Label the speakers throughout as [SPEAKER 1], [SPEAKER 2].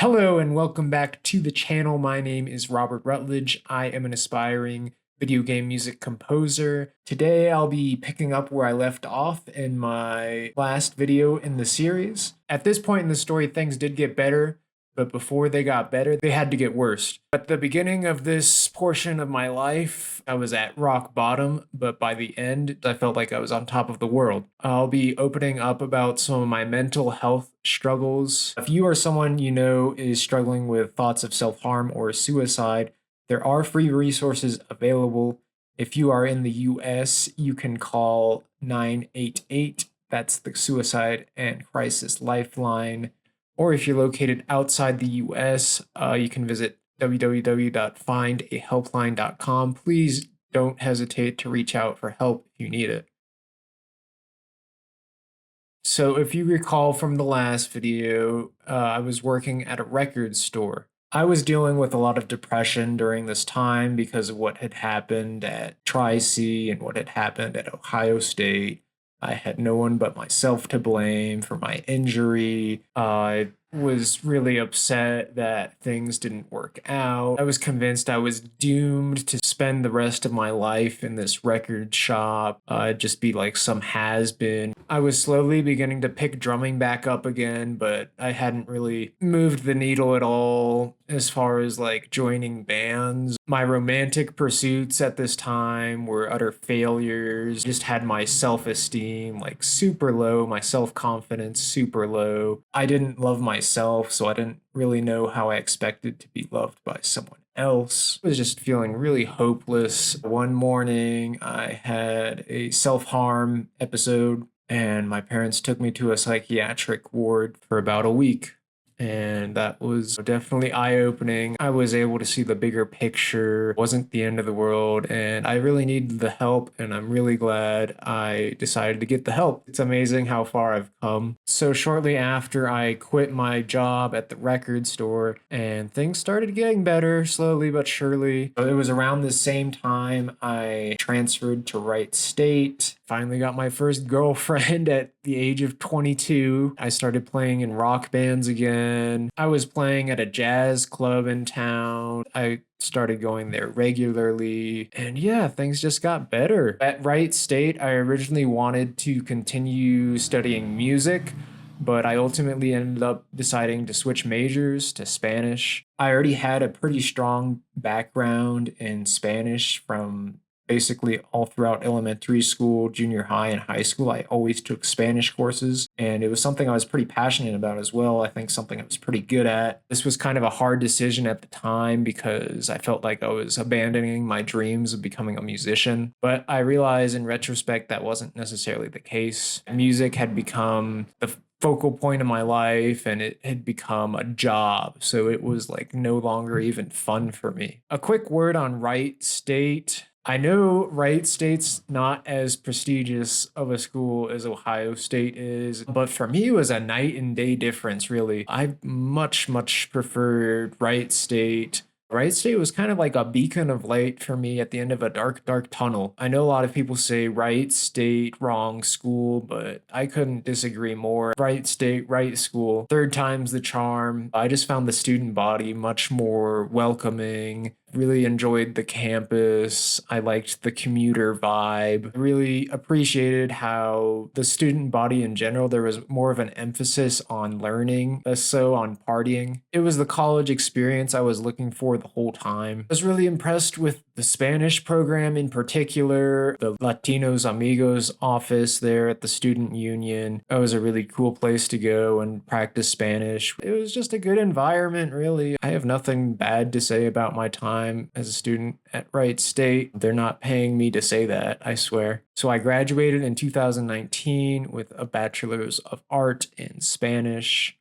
[SPEAKER 1] Hello and welcome back to the channel. My name is Robert Rutledge. I am an aspiring video game music composer. Today I'll be picking up where I left off in my last video in the series. At this point in the story, things did get better, but before they got better, they had to get worse. At the beginning of this portion of my life, I was at rock bottom, but by the end, I felt like I was on top of the world. I'll be opening up about some of my mental health struggles. If you or someone you know is struggling with thoughts of self-harm or suicide, there are free resources available. If you are in the US, you can call 988. That's the Suicide and Crisis Lifeline. Or if you're located outside the US, you can visit www.findahelpline.com. Please don't hesitate to reach out for help if you need it. So if you recall from the last video, I was working at a record store. I was dealing with a lot of depression during this time because of what had happened at Tri-C and what had happened at Ohio State. I had no one but myself to blame for my injury. I was really upset that things didn't work out. I was convinced I was doomed to spend the rest of my life in this record shop, just be like some has-been. I was slowly beginning to pick drumming back up again, but I hadn't really moved the needle at all as far as like joining bands. My romantic pursuits at this time were utter failures. Just had my self-esteem like super low, my self-confidence super low. I didn't love myself, so I didn't really know how I expected to be loved by someone else. I was just feeling really hopeless. One morning, I had a self-harm episode, and my parents took me to a psychiatric ward for about a week. And that was definitely eye-opening. I was able to see the bigger picture. It wasn't the end of the world, and I really needed the help, and I'm really glad I decided to get the help. It's amazing how far I've come. So shortly after, I quit my job at the record store, and things started getting better, slowly but surely. It was around the same time I transferred to Wright State. Finally got my first girlfriend at the age of 22. I started playing in rock bands again. I was playing at a jazz club in town. I started going there regularly. And yeah, things just got better. At Wright State, I originally wanted to continue studying music, but I ultimately ended up deciding to switch majors to Spanish. I already had a pretty strong background in Spanish from basically all throughout elementary school, junior high, and high school. I always took Spanish courses, and it was something I was pretty passionate about as well. I think something I was pretty good at. This was kind of a hard decision at the time because I felt like I was abandoning my dreams of becoming a musician, but I realized in retrospect that wasn't necessarily the case. Music had become the focal point of my life, and it had become a job, so it was like no longer even fun for me. A quick word on Wright State. I know Wright State's not as prestigious of a school as Ohio State is, but for me, it was a night and day difference, really. I much preferred Wright State. Wright State was kind of like a beacon of light for me at the end of a dark tunnel. I know a lot of people say Wright State, wrong school, but I couldn't disagree more. Wright State, right school. Third time's the charm. I just found the student body much more welcoming. Really enjoyed the campus. I liked the commuter vibe. Really appreciated how the student body in general, there was more of an emphasis on learning, less so on partying. It was the college experience I was looking for the whole time. I was really impressed with the Spanish program in particular, the Latinos Amigos office there at the student union. That was a really cool place to go and practice Spanish. It was just a good environment, really. I have nothing bad to say about my time as a student at Wright State. They're not paying me to say that, I swear. So I graduated in 2019 with a bachelor's of art in Spanish.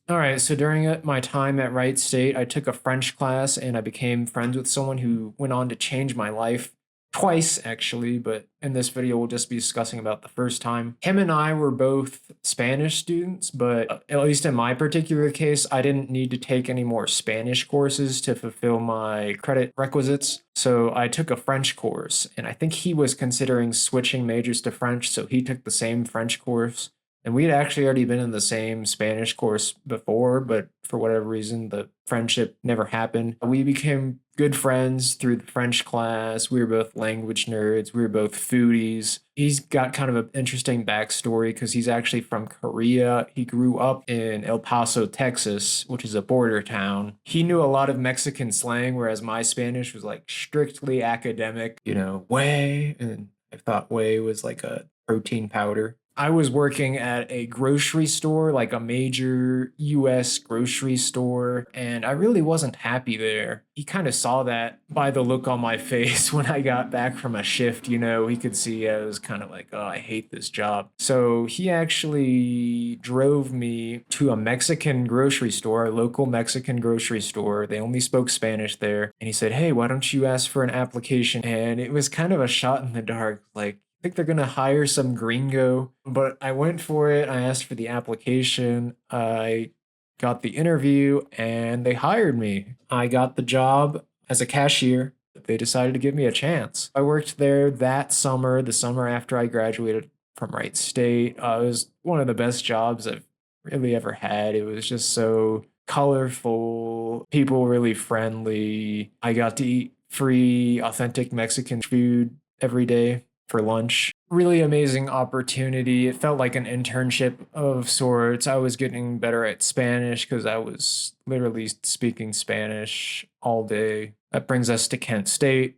[SPEAKER 1] All right, so during my time at Wright State, I took a French class and I became friends with someone who went on to change my life. Twice, actually, but in this video, we'll just be discussing about the first time. Him and I were both Spanish students, but at least in my particular case, I didn't need to take any more Spanish courses to fulfill my credit requisites. So I took a French course, and I think he was considering switching majors to French, so he took the same French course And we had actually already been in the same Spanish course before, but for whatever reason, the friendship never happened. We became good friends through the French class. We were both language nerds. We were both foodies. He's got kind of an interesting backstory because he's actually from Korea. He grew up in El Paso, Texas, which is a border town. He knew a lot of Mexican slang, whereas my Spanish was like strictly academic, whey. And I thought whey was like a protein powder. I was working at a grocery store, like a major US grocery store, and I really wasn't happy there. He kind of saw that by the look on my face when I got back from a shift, he could see I was kind of like, oh, I hate this job. So he actually drove me to a Mexican grocery store, a local Mexican grocery store. They only spoke Spanish there. And he said, hey, why don't you ask for an application? And it was kind of a shot in the dark, like, I think they're gonna hire some gringo, but I went for it. I asked for the application. I got the interview and they hired me. I got the job as a cashier. They decided to give me a chance. I worked there that summer, the summer after I graduated from Wright State. It was one of the best jobs I've really ever had. It was just so colorful, people really friendly. I got to eat free, authentic Mexican food every day for lunch. Really amazing opportunity. It felt like an internship of sorts. I was getting better at Spanish because I was literally speaking Spanish all day. That brings us to Kent State.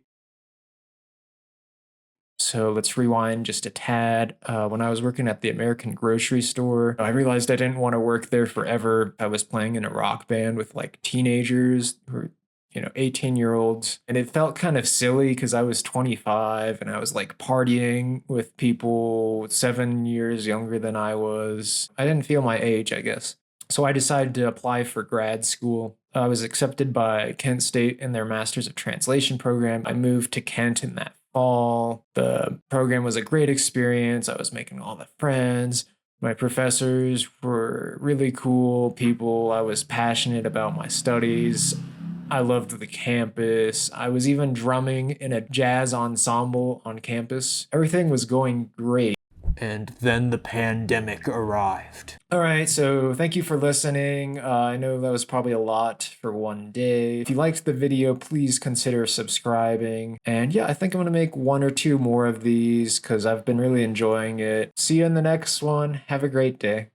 [SPEAKER 1] So let's rewind just a tad. When I was working at the American grocery store, I realized I didn't want to work there forever. I was playing in a rock band with like teenagers who were 18-year-olds. And it felt kind of silly because I was 25 and I was like partying with people 7 years younger than I was. I didn't feel my age, I guess. So I decided to apply for grad school. I was accepted by Kent State in their Masters of Translation program. I moved to Kent in that fall. The program was a great experience. I was making all the friends. My professors were really cool people. I was passionate about my studies. I loved the campus. I was even drumming in a jazz ensemble on campus. Everything was going great. And then the pandemic arrived. All right, so thank you for listening. I know that was probably a lot for one day. If you liked the video, please consider subscribing. And yeah, I think I'm gonna make one or two more of these because I've been really enjoying it. See you in the next one. Have a great day.